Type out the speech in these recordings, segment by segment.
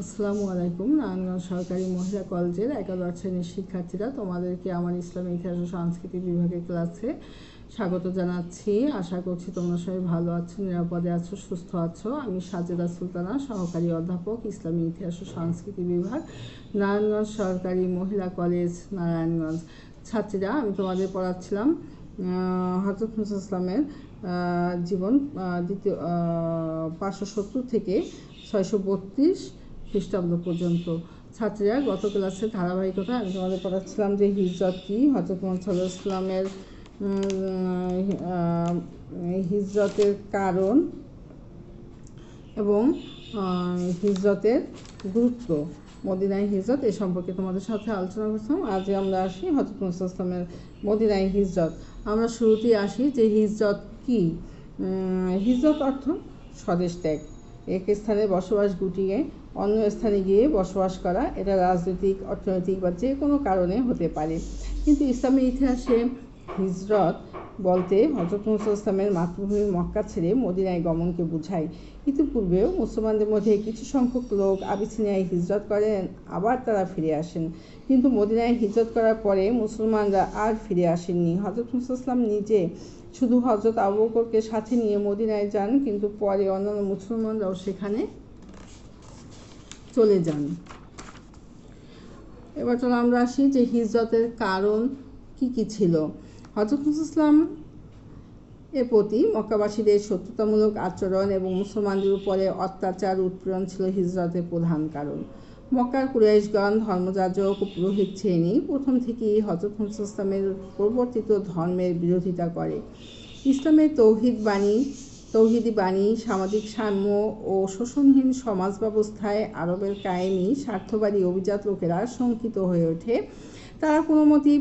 আসসালামু আলাইকুম। নারায়ণগঞ্জ সরকারি মহিলা কলেজের একাদশ শ্রেণীর শিক্ষার্থীরা, তোমাদেরকে আমার ইসলামী ইতিহাস ও সংস্কৃতি বিভাগের ক্লাসে স্বাগত জানাচ্ছি। আশা করছি তোমরা সবাই ভালো আছো, নিরাপদে আছো, সুস্থ আছো। আমি সাজেদা সুলতানা, সহকারী অধ্যাপক, ইসলামী ইতিহাস ও সংস্কৃতি বিভাগ, নারায়ণগঞ্জ সরকারি মহিলা কলেজ, নারায়ণগঞ্জ। ছাত্রীরা, আমি তোমাদের পড়াচ্ছিলাম হযরত মুসা ইসলামের জীবন দ্বিতীয় 570 থেকে 632 খ্রিস্টাব্দ পর্যন্ত। ছাত্রীরা, গত ক্লাসের ধারাবাহিকতা আমি তোমাদের পড়াচ্ছিলাম যে হিজরত কী, হযরত মুহাম্মদ সাল্লাল্লাহু আলাইহি ওয়াসাল্লামের হিজরতের কারণ এবং হিজরতের গুরুত্ব, মদিনায় হিজরত এ সম্পর্কে তোমাদের সাথে আলোচনা করছিলাম। আজ আমরা আসি হযরত মুসা ইসলামের মদিনায় হিজরত। আমরা শুরুতেই আসি যে হিজরত কী। হিজরত অর্থ স্বদেশ ত্যাগ, এক স্থানে বসবাস গুটিয়ে অন্য স্থানে গিয়ে বসবাস করা। এটা রাজনৈতিক, অর্থনৈতিক বা যে কোনো কারণে হতে পারে। কিন্তু ইসলামী ইতিহাসে হিজরত বলতে হযরত মুসা ইসলামের মাতৃভূমি মক্কা ছেড়ে মদিনায় গমনকে বোঝায়। ইতিপূর্বেও মুসলমানদের মধ্যে কিছু সংখ্যক লোক আবিসিনিয়ায় হিজরত করেন, আবার তারা ফিরে আসেন। কিন্তু মদিনায় হিজরত করার পরে মুসলমানরা আর ফিরে আসেননি। হযরত মুসা ইসলাম নিজে শুধু হযরত আবু বকরকে সাথে নিয়ে মদিনায় যান, কিন্তু পরে অন্যান্য মুসলমানরাও সেখানে চলে যান। এবার চলো আমরা আসি যে হিজরতের কারণ কি কি ছিল। হযরত মুসা ইসলাম এর প্রতি মক্কাবাসীদের শত্রুতামূলক আচরণ এবং মুসলমানদের উপরে অত্যাচার উৎপীড়ন ছিল হিজরতের প্রধান কারণ। মক্কার কুরাইশগণ ধর্মযাজক ও পুরোহিত শ্রেণী প্রথম থেকেই হযরত মুসা ইসলামের প্রবর্তিত ধর্মের বিরোধিতা করে। ইসলামের তৌহিদি বাণী, সামাজিক সাম্য ও শোষণহীন সমাজ ব্যবস্থায় আরবের কায়েমি স্বার্থবাদী অভিজাত লোকেরা শঙ্কিত হয়ে ওঠে। তারা কোনো মতেই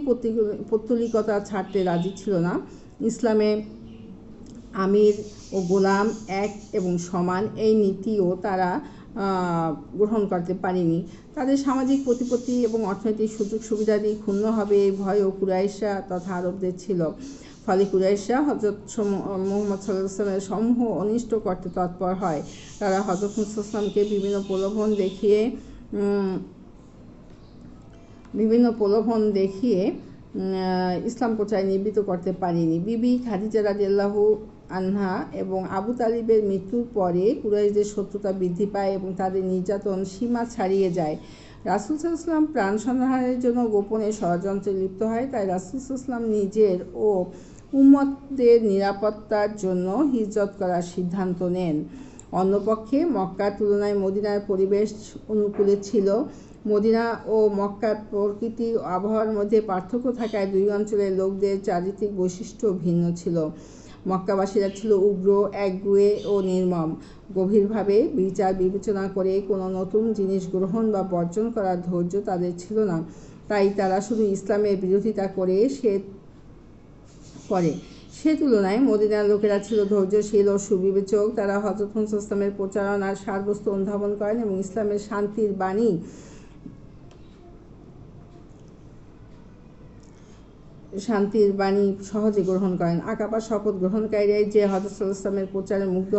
পৌত্তলিকতা ছাড়তে রাজি ছিল না। ইসলামে আমির ও গোলাম এক এবং সমান, এই নীতিও তারা গ্রহণ করতে পারেনি। তাদের সামাজিক প্রতিপত্তি এবং অর্থনৈতিক সুযোগ সুবিধাদি ক্ষুণ্ণ হবে এই ভয়ও কুরাইশা তথা আরবদের ছিল। ফলে কুরাইশা হযরত মুহাম্মদ সাল্লাল্লাহু আলাইহি ওয়াসাল্লামের সমূহ অনিষ্ট করতে তৎপর হয়। তারা হযরত মুসা ইসলামকে বিভিন্ন প্রলোভন দেখিয়ে ইসলাম প্রচারে নিবৃত্ত করতে পারেনি। বিবি খাদিজা রাদিয়াল্লাহু আনহা এবং আবু তালিবের মৃত্যুর পরে কুরাইশদের শত্রুতা বৃদ্ধি পায় এবং তাদের নির্যাতন সীমা ছাড়িয়ে যায়। রাসূল সাল্লাল্লাহু আলাইহি ওয়াসাল্লাম প্রাণ সংহারের জন্য গোপনে ষড়যন্ত্রে লিপ্ত হয়। তাই রাসূল সাল্লাল্লাহু আলাইহি ওয়াসাল্লাম নিজের ও উম্মতদের নিরাপত্তার জন্য হিজরত করার সিদ্ধান্ত নেন। অন্যপক্ষে মক্কার তুলনায় মদিনার পরিবেশ অনুকূলে ছিল। মদিনা ও মক্কার প্রকৃতি ও আবহাওয়ার মধ্যে পার্থক্য থাকায় দুই অঞ্চলের লোকদের চারিত্রিক বৈশিষ্ট্য ভিন্ন ছিল। মক্কাবাসীরা ছিল উগ্র, একগুঁয়ে ও নির্মম। গভীরভাবে বিচার বিবেচনা করে কোনো নতুন জিনিস গ্রহণ বা বর্জন করার ধৈর্য তাদের ছিল না। তাই তারা শুধু ইসলামের বিরোধিতা করে সে তুলনায় মদিনার লোকেরা ছিল ধৈর্যশীল ও সুবিবেচক। তারা হযরত মুসা ইসলামের প্রচারণার সারবস্তু অনুধাবন করেন এবং ইসলামের শান্তির বাণী সহজে গ্রহণ করেন। আকাবা শপথ গ্রহণকারীরাই যে হযরত সাল্লাল্লাহু আলাইহি ওয়াসাল্লামের প্রচারে মুগ্ধ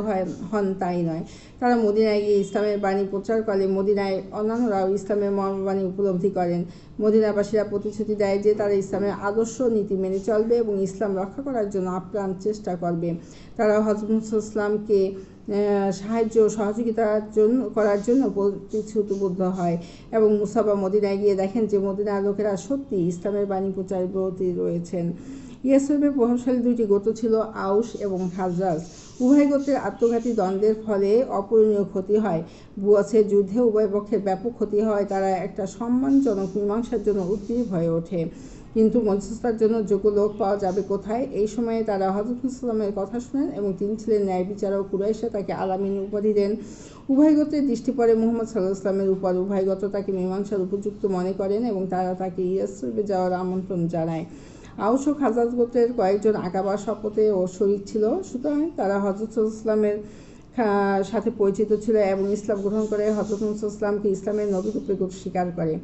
হন তাই নয়। তারা মদিনায় গিয়ে ইসলামের বাণী প্রচার করলে মদিনায় অন্যান্যরাও ইসলামের মর্মবাণী উপলব্ধি করেন। মদিনাবাসীরা প্রতিশ্রুতি দেয় যে তারা ইসলামের আদর্শ নীতি মেনে চলবে এবং ইসলাম রক্ষা করার জন্য আপ্রাণ চেষ্টা করবে। তারা হযরত মুসা ইসলামকে সাহায্য ও সহযোগিতা করার জন্য প্রতিশ্রুতিবদ্ধ হয় এবং মুসাবা মদিনায় গিয়ে দেখেন যে মদিনার লোকেরা সত্যি ইসলামের বাণী প্রচারে ব্রতী রয়েছেন। ইয়াসরিবের প্রভাবশালী দুইটি গোত্র ছিল আউস এবং খাজরাজ। উভয় গোত্রের আত্মঘাতী দ্বন্দ্বের ফলে অপূরণীয় ক্ষতি হয়। বুয়াসের যুদ্ধে উভয় পক্ষের ব্যাপক ক্ষতি হয়। তারা একটা সম্মানজনক মীমাংসার জন্য উদ্গ্রীব হয়ে ওঠে, কিন্তু মধ্যস্থতার জন্য যোগ্য লোক পাওয়া যাবে কোথায়? এই সময়ে তারা হযরত মুসা ইসলামের কথা শুনেন এবং তিনি ছিলেন ন্যায় বিচারক। কুরাইশরা তাকে আলামিন উপাধি দেন। উভয় গোত্রের দৃষ্টি পড়ে মুহাম্মদ সাল্লাল্লাহু আলাইহি ওয়াসাল্লামের উপর। উভয় গোত্র তাকে মীমাংসার উপযুক্ত মনে করেন এবং তারা তাকে ইয়াসরিবে যাওয়ার আমন্ত্রণ জানায়। আউস ও খাজরাজ গোত্রের কয়েকজন আকাবা শপথে ও শরীক ছিল, সুতরাং তারা হযরত সাল্লাল্লাহু আলাইহি ওয়াসাল্লামের সাথে পরিচিত ছিল এবং ইসলাম গ্রহণ করে হযরত মুসা ইসলামকে ইসলামের নবী রূপে স্বীকার করে।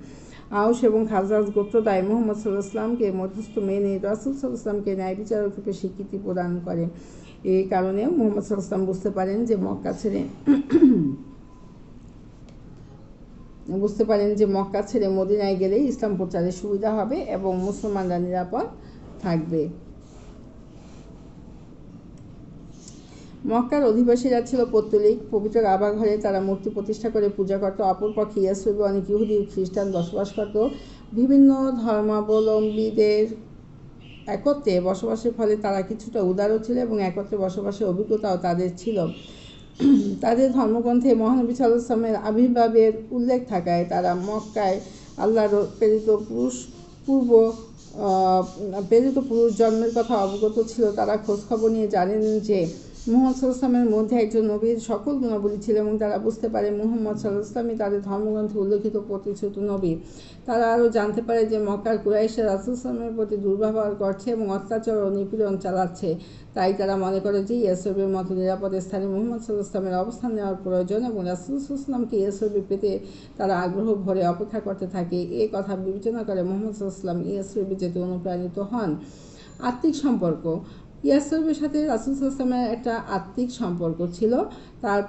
আউস এবং খাজরাজ গোত্রদ্বয় মুহাম্মদ সাল্লাল্লাহু আলাইহি ওয়াসাল্লামকে মধ্যস্থ মেনে রাসূল সাল্লাল্লাহু আলাইহি ওয়াসাল্লামকে ন্যায় বিচারক রূপে স্বীকৃতি প্রদান করে। এই কারণে মুহাম্মদ সাল্লাল্লাহু আলাইহি ওয়াসাল্লাম বুঝতে পারেন যে মক্কা ছেড়ে বুঝতে পারেন যে মক্কা ছেড়ে মদিনায় গেলে ইসলাম প্রচারের সুবিধা হবে এবং মুসলমানরা নিরাপদ থাকবে। মক্কার অধিবাসীরা ছিল পৌত্তলিক। পবিত্র কাবা ঘরে তারা মূর্তি প্রতিষ্ঠা করে পূজা করত। অপরপক্ষে ইয়াসরিবে অনেক ইহুদি ও খ্রিস্টান বসবাস করত। বিভিন্ন ধর্মাবলম্বীদের একত্রে বসবাসের ফলে তারা কিছুটা উদারও ছিল এবং একত্রে বসবাসের অভিজ্ঞতাও তাদের ছিল। তাদের ধর্মগ্রন্থে মহানবী সাল্লাল্লাহু আলাইহি ওয়াসাল্লামের আবির্ভাবের উল্লেখ থাকায় তারা মক্কায় আল্লাহর প্রেরিত পুরুষ জন্মের কথা অবগত ছিল। তারা খোঁজখবর নিয়ে জানেন যে মুহাম্মদ সাল্লাল্লাহু আলাইহি ওয়াসাল্লামের মধ্যে একজন নবীর সকল গুণাবলী ছিল এবং তারা বুঝতে পারে মুহাম্মদ সাল্লাল্লাহু আলাইহি ওয়াসাল্লামই তাদের ধর্মগ্রন্থে উল্লেখিত প্রতিশ্রুত নবী। তারা আরও জানতে পারে যে মক্কার কুরাইশরা রাসূল সাল্লাল্লাহু আলাইহি ওয়াসাল্লামের প্রতি দুর্ব্যবহার করছে এবং অত্যাচার ও নিপীড়ন চালাচ্ছে। তাই তারা মনে করে যে ইয়াসরিবের মতো নিরাপদ স্থানে মুহাম্মদ সাল্লাল্লাহু আলাইহি ওয়াসাল্লামের অবস্থান নেওয়ার প্রয়োজন এবং রাসূল সাল্লাল্লাহু আলাইহি ওয়াসাল্লামকে ইয়াসরিবে পেতে তারা আগ্রহ ভরে অপেক্ষা করতে থাকে। এই কথা বিবেচনা করে মুহাম্মদ সাল্লাল্লাহু আলাইহি ওয়াসাল্লাম ইয়াসরিবে যেতে অনুপ্রাণিত হন। আত্মিক সম্পর্ক। ইয়াসরিবের সাথে রাসূল সাল্লাল্লাহু আলাইহি ওয়াসাল্লামের একটা আত্মিক সম্পর্ক ছিল। তার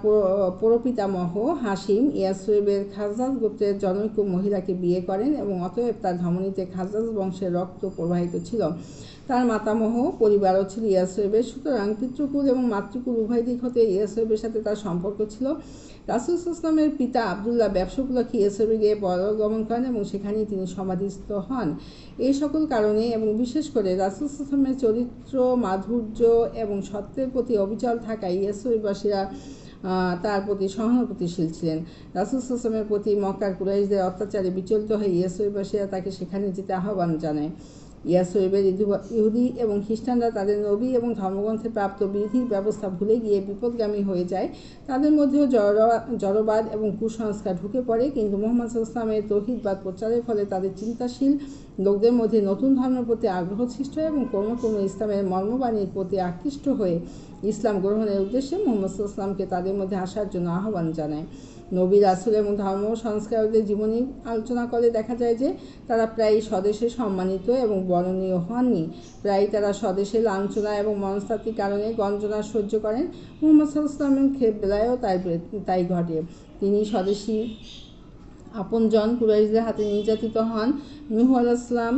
পরপিতামহ হাশিম ইয়াসরিবের খাজরাজ গোত্রের জনৈক মহিলাকে বিয়ে করেন এবং অতএব তার ধমনীতে খাজরাজ বংশের রক্ত প্রবাহিত ছিল। তার মাতামহ পরিবারও ছিল ইয়াসরিবের। সুতরাং পিতৃকুল এবং মাতৃকুল উভয় দিক হতে ইয়াসরিবের সাথে তার সম্পর্ক ছিল। রাসূল সাল্লাল্লাহু আলাইহি ওয়াসাল্লামের পিতা আব্দুল্লাহ ব্যবসা উপলক্ষে ইয়াসরিবে গিয়ে পরলোকগমন করেন এবং সেখানেই তিনি সমাধিস্থ হন। এই সকল কারণে এবং বিশেষ করে রাসূল সাল্লাল্লাহু আলাইহি ওয়াসাল্লামের চরিত্র মাধুর্য এবং সত্যের প্রতি অবিচল থাকায় ইয়াসরিববাসীরা তার প্রতি সহানুভূতিশীল ছিলেন। রাসূল সাল্লাল্লাহু আলাইহি ওয়াসাল্লামের প্রতি মক্কার কুরাইশদের অত্যাচারে বিচলিত হয়ে ইয়াসরিববাসীরা তাকে সেখানে যেতে আহ্বান জানায়। ইয়াসরিবের ইহুদি এবং খ্রিস্টানরা তাদের নবী এবং ধর্মগ্রন্থে প্রাপ্ত বিধির ব্যবস্থা ভুলে গিয়ে বিপদগামী হয়ে যায়। তাদের মধ্যেও জড়বাদ এবং কুসংস্কার ঢুকে পড়ে। কিন্তু মুহাম্মদ সাল্লাল্লাহু আলাইহি ওয়াসাল্লামের তৌহিদবাদ প্রচারের ফলে তাদের চিন্তাশীল লোকদের মধ্যে নতুন ধর্মের প্রতি আগ্রহ সৃষ্টি হয় এবং ক্রমে ইসলামের মর্মবাণীর প্রতি আকৃষ্ট হয়ে ইসলাম গ্রহণের উদ্দেশ্যে মুহাম্মদ সাল্লাল্লাহু আলাইহি ওয়াসাল্লামকে তাদের মধ্যে আসার জন্য আহ্বান জানায়। নবী রাসূল এবং ধর্ম সংস্কারকদের জীবনী আলোচনা করে দেখা যায় যে তারা প্রায়ই স্বদেশে সম্মানিত এবং বরণীয় হননি। প্রায়ই তারা স্বদেশে লাঞ্ছনা এবং মনস্তাত্ত্বিক কারণে গঞ্জনা সহ্য করেন। মুহাম্মদ সাল্লাল্লাহু আলাইহি ওয়াসাল্লামের বেলায়ও তাই ঘটে। তিনি স্বদেশী আপনজন কুরাইশদের হাতে নির্যাতিত হন। নূহ আলাইহিস সালাম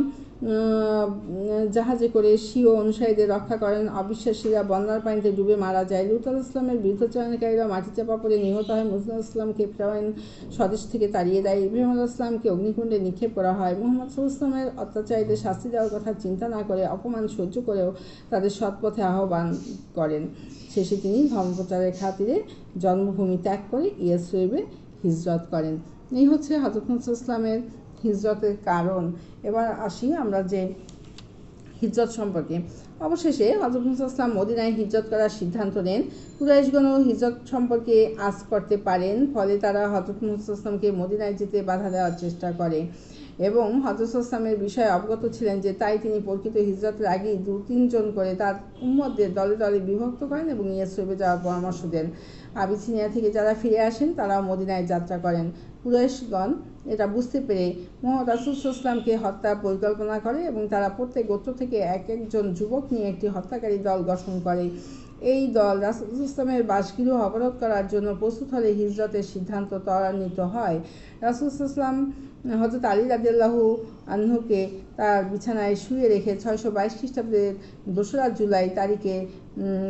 জাহাজে করে স্বীয় অনুসারীদের রক্ষা করেন। অবিশ্বাসীরা বন্যার পানিতে ডুবে মারা যায়। লূত আলাইহিস সালামের বিরুদ্ধাচরণকারীরা মাটি চাপা পড়ে নিহত হয়। মূসা আলাইহিস সালামকে ফিরআউন স্বদেশ থেকে তাড়িয়ে দেয়। ইব্রাহিম আলাইহিস সালামকে অগ্নিকুণ্ডে নিক্ষেপ করা হয়। মুহাম্মদ সাল্লাল্লাহু আলাইহি ওয়াসাল্লামের অত্যাচারীদের শাস্তি দেওয়ার কথা চিন্তা না করে অপমান সহ্য করেও তাদের সৎপথে আহ্বান করেন। শেষে তিনি ধর্মপ্রচারের খাতিরে জন্মভূমি ত্যাগ করে ইয়াসরিবে হিজরত করেন। এই হচ্ছে হযরত মুহাম্মদ সাল্লাল্লাহু আলাইহি ওয়াসাল্লামের হিজরতের কারণ। এবার আসি আমরা যে হিজরত সম্পর্কে। অবশেষে হযরত মুহাম্মদ সাল্লাল্লাহু আলাইহি ওয়াসাল্লাম মদিনায় হিজরত করার সিদ্ধান্ত নেন। কুরাইশগণও হিজরত সম্পর্কে আঁচ করতে পারেন। ফলে তারা হযরত মুহাম্মদ সাল্লাল্লাহু আলাইহি ওয়াসাল্লামকে মদিনায় যেতে বাধা দেওয়ার চেষ্টা করে এবং হযরত সাল্লাল্লাহু আলাইহি ওয়াসাল্লামের বিষয়ে অবগত ছিলেন যে তাই তিনি প্রকৃত হিজরতের আগেই 2-3 জন করে তার উম্মতদের দলে দলে বিভক্ত করেন এবং ইয়াসরিবে যাওয়ার পরামর্শ দেন। আবিসিনিয়া থেকে যারা ফিরে আসেন তারাও মদিনায় যাত্রা করেন। কুরাইশগণ এটা বুঝতে পেরে মুহাম্মদ রাসূল সাল্লাল্লাহু আলাইহি ওয়াসাল্লামকে হত্যার পরিকল্পনা করে এবং তারা প্রত্যেক গোত্র থেকে একজন যুবক নিয়ে একটি হত্যাকারী দল গঠন করে। এই দল রাসূল সাল্লাল্লাহু আলাইহি ওয়াসাল্লামের বাসগৃহ অবরোধ করার জন্য প্রস্তুত হলে হিজরতের সিদ্ধান্ত ত্বরান্বিত হয়। রাসূল সাল্লাল্লাহু আলাইহি ওয়াসাল্লাম হযরত আলী রাদিয়াল্লাহু আনহুকে তার বিছানায় শুয়ে রেখে 622 খ্রিস্টাব্দের 2রা জুলাই তারিখে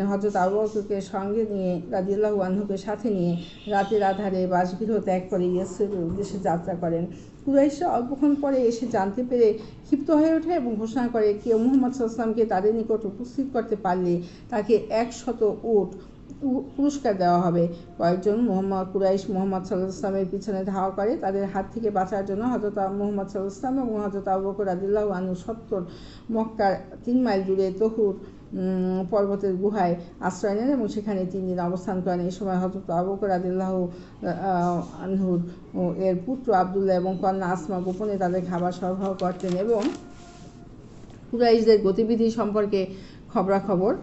হযরত আবু বকরকে সঙ্গে নিয়ে রাদিয়াল্লাহু আনহুকে সাথে নিয়ে রাতের আধারে বাসগৃহ ত্যাগ করে ইয়াসরিবের উদ্দেশ্যে যাত্রা করেন। কুরাইশরা অল্পক্ষণ পরে এসে জানতে পেরে ক্ষিপ্ত হয়ে ওঠে এবং ঘোষণা করে কেউ মুহাম্মদ সাল্লাল্লাহু আলাইহি ওয়াসাল্লামকে তাদের নিকট উপস্থিত করতে পারলে তাকে 100 উট পুরস্কার দেওয়া হবে। কয়েকজন কুরাইশ মুহাম্মদ সাল্লাল্লাহু আলাইহি ওয়াসাল্লামের পিছনে ধাওয়া করে তাদের হাত থেকে বাঁচার জন্য হযরত মুহাম্মদ সাল্লাল্লাহু আলাইহি ওয়াসাল্লাম এবং হযরত আবু বকর রাদিয়াল্লাহু আনহু 70 মক্কার 3 মাইল দূরে তহুর পর্বতের গুহায় আশ্রয় নেন এবং সেখানে 3 দিন অবস্থান করেন। এই সময় হযরত আবু বকর রাদিয়াল্লাহু আনহুর এর পুত্র আব্দুল্লাহ এবং কন্যা আসমা গোপনে তাদের খাবার সরবরাহ করতেন এবং কুরাইশদের গতিবিধি সম্পর্কে খবরাখবর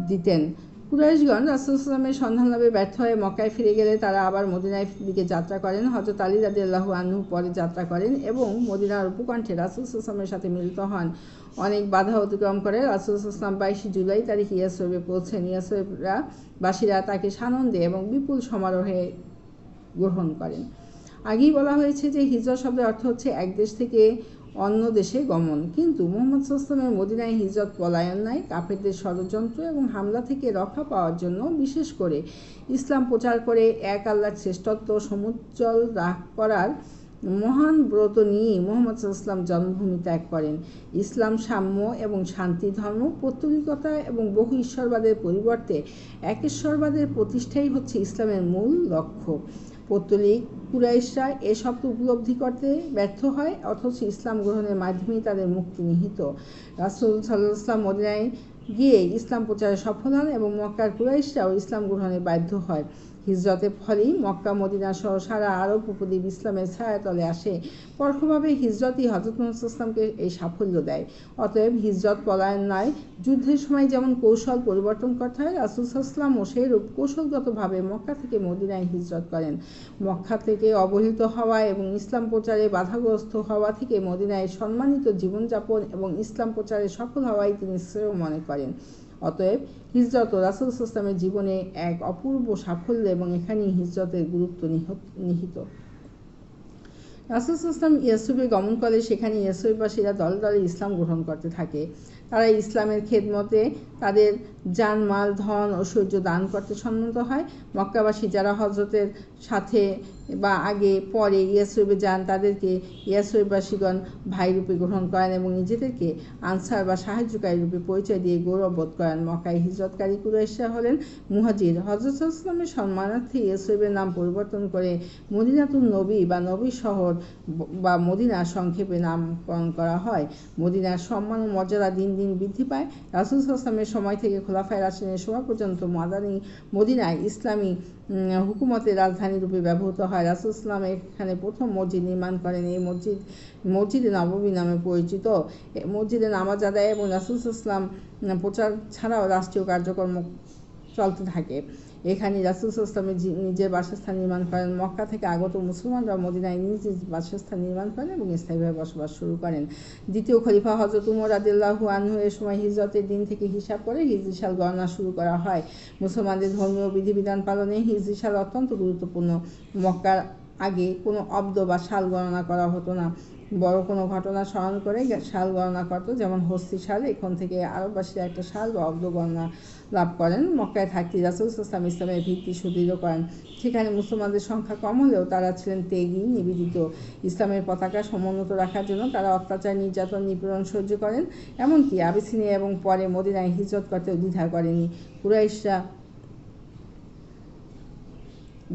দিতেন। কুরাইশগণ রাসূল সাল্লাল্লাহু আলাইহি ওয়াসাল্লামের সন্ধান লাভে ব্যর্থ হয়ে মক্কায় ফিরে গেলে তারা আবার মদিনার দিকে যাত্রা করেন। হযরত আলী রাদিয়াল্লাহু আনহু পরে যাত্রা করেন এবং মদিনার উপকণ্ঠে রাসূল সাল্লাল্লাহু আলাইহি ওয়াসাল্লামের সাথে মিলিত হন। অনেক বাধা অতিক্রম করে রাসূল সাল্লাল্লাহু আলাইহি ওয়াসাল্লাম 22 জুলাই তারিখে ইয়াসরিবে পৌঁছেন। ইয়াসরিববাসীরা তাকে সানন্দে এবং বিপুল সমারোহে গ্রহণ করেন। আগেই বলা হয়েছে যে হিজরত শব্দের অর্থ হচ্ছে এক দেশ থেকে অন্য দেশে গমন, কিন্তু মুহাম্মদ সাল্লাল্লাহু আলাইহি ওয়াসাল্লামের মদিনায় হিজরত পলায়ন নয়, কাফেরদের ষড়যন্ত্র এবং হামলা থেকে রক্ষা পাওয়ার জন্য বিশেষ করে ইসলাম প্রচার করে এক আল্লাহর শ্রেষ্ঠত্ব সমুজ্জ্বল রাখ করার মহান ব্রত নিয়ে মুহাম্মদ সাল্লাল্লাহু আলাইহি ওয়াসাল্লাম জন্মভূমি ত্যাগ করেন। ইসলাম সাম্য এবং শান্তি ধর্ম, পৌত্তলিকতা এবং বহু ঈশ্বরবাদের পরিবর্তে একেশ্বরবাদের প্রতিষ্ঠাই হচ্ছে ইসলামের মূল লক্ষ্য। পৌত্তলিক কুরাইশরা এ শব্দ উপলব্ধি করতে ব্যর্থ হয়, অথচ ইসলাম গ্রহণের মাধ্যমেই তাদের মুক্তি নিহিত। রাসূল সাল্লাল্লাহু আলাইহি ওয়াসাল্লাম মদিনায় গিয়ে ইসলাম প্রচারে সফল হন এবং মক্কার কুরাইশরাও ইসলাম গ্রহণে বাধ্য হয়। হিজরতের ফলেই মক্কা মদিনা সহ সারা আরব উপদ্বীপ ইসলামের ছায়াতলে আসে। পরোক্ষভাবে হিজরতই হযরত মুহাম্মদ সাল্লাল্লাহু আলাইহি ওয়াসাল্লামকে এই সাফল্য দেয়। অতএব হিজরত পলায়ন নয়, যুদ্ধের সময় যেমন কৌশল পরিবর্তন করতে হয়, রাসূল সাল্লাল্লাহু আলাইহি ওয়াসাল্লামও সেইরূপ কৌশলগতভাবে মক্কা থেকে মদিনায় হিজরত করেন। মক্কা থেকে অবহেলিত হওয়া এবং ইসলাম প্রচারে বাধাগ্রস্ত হওয়া থেকে মদিনায় সম্মানিত জীবনযাপন এবং ইসলাম প্রচারে সফল হওয়াই তিনি শ্রেয় মনে করেন। অতএব হিজরত ও রাসূল সাল্লাল্লাহু আলাইহি ওয়াসাল্লামের জীবনে এক অপূর্ব সাফল্য এবং এখানেই হিজরতের গুরুত্ব নিহিত। রাসূল সাল্লাল্লাহু আলাইহি ওয়াসাল্লাম ইয়াসরিবে গমন করে সেখানে ইয়াসরিববাসীরা দলে দলে ইসলাম গ্রহণ করতে থাকে। তারা ইসলামের খেদমতে তাদের জানমাল ধন ঐশ্বর্য দান করতে সম্মত হয়। মক্কাবাসী যারা হজরতের সাথে বা আগে পরে ইয়াসরিবে যান তাদেরকে ইয়াসরিববাসীগণ ভাইরূপে গ্রহণ করেন এবং নিজেদেরকে আনসার বা সাহায্যকারী রূপে পরিচয় দিয়ে গৌরববোধ করেন। মক্কায় হিজরতকারী কুরাইশরা হলেন মুহাজির। হযরত সাল্লাল্লাহু আলাইহি ওয়াসাল্লামের সম্মানার্থে ইয়াসরিবের নাম পরিবর্তন করে মদিনাতুন নবী বা নবী শহর বা মদিনা সংক্ষেপে নামকরণ করা হয়। মদিনার সম্মান ও মর্যাদা দিন দিন বৃদ্ধি পায়। রাসূল সাল্লাল্লাহু আলাইহি ওয়াসাল্লামের সময় থেকে খোলাফায়ে রাশিদিনের সময় পর্যন্ত মদিনায় ইসলামী হুকুমতের রাজধানী রূপে ব্যবহৃত হয়। রাসূল সাল্লাল্লাহু আলাইহি ওয়াসাল্লাম এখানে প্রথম মসজিদ নির্মাণ করেন। এই মসজিদে নববী নামে পরিচিত। মসজিদে নামাজ আদায় এবং রাসূল সাল্লাল্লাহু আলাইহি ওয়াসাল্লাম প্রচার ছাড়াও রাষ্ট্রীয় কার্যক্রম চলতে থাকে। এখানে রাসূল সাল্লাল্লাহু আলাইহি ওয়াসাল্লাম নিজের বাসস্থান নির্মাণ করেন। মক্কা থেকে আগত মুসলমানরা মদিনায় নিজ নিজ বাসস্থান নির্মাণ করেন এবং স্থায়ীভাবে বসবাস শুরু করেন। দ্বিতীয় খলিফা হযরত উমর রাদিয়াল্লাহু আনহু এর সময় হিজরতের দিন থেকে হিসাব করে হিজরি সাল গণনা শুরু করা হয়। মুসলমানদের ধর্মীয় বিধিবিধান পালনে হিজরি সাল অত্যন্ত গুরুত্বপূর্ণ। মক্কার আগে কোনো অব্দ বা সাল গণনা করা হতো না, বড় কোনো ঘটনা স্মরণ করে সাল গণনা করত, যেমন হস্তি সাল। এখন থেকে আরববাসীরা একটা সাল বা অব্দ গণনা লাভ করেন। মক্কায় থাকতে রাসূল সাল্লাল্লাহু আলাইহি ওয়াসাল্লাম ইসলামের ভিত্তি সুদৃঢ় করেন। সেখানে মুসলমানদের সংখ্যা কম হলেও তারা ছিলেন ত্যাগী, নিবেদিত। ইসলামের পতাকা সমুন্নত রাখার জন্য তারা অত্যাচার, নির্যাতন, নিপীড়ন সহ্য করেন। এমনকি আবিসিনিয়া এবং পরে মদিনায় হিজরত করতেও দ্বিধা করেনি। কুরাইশরা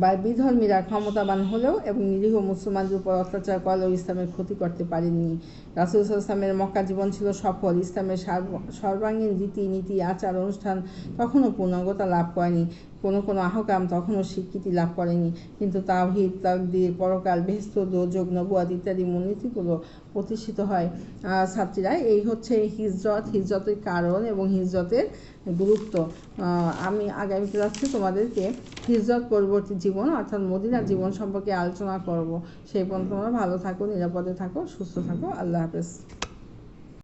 বা বিধর্মীরা ক্ষমতাবান হলেও এবং নিরীহ মুসলমানদের উপর অত্যাচার করলেও ইসলামের ক্ষতি করতে পারেননি। রাসূল সাল্লাল্লাহু আলাইহি ওয়াসাল্লামের মক্কা জীবন ছিল সফল। ইসলামের সর্বাঙ্গীন রীতিনীতি, আচার অনুষ্ঠান তখনও পূর্ণাঙ্গতা লাভ করেনি। কোনো আহকাম তখনও স্বীকৃতি লাভ করেনি, কিন্তু তাওহীদ, তাকদীর, পরকাল, বেহেশত, দোজখ, নবুয়াত ইত্যাদি মূলনীতিগুলো প্রতিষ্ঠিত হয়। ছাত্রীরা, এই হচ্ছে হিজরতের কারণ এবং হিজরতের গুরুত্ব। আমি আগামী ক্লাসে তোমাদেরকে হিজরত পরবর্তী জীবন অর্থাৎ মদিনার জীবন সম্পর্কে আলোচনা করব। সেই পর্যন্ত তোমরা ভালো থাকো, নিরাপদে থাকো, সুস্থ থাকো। আল্লাহ হাফেজ।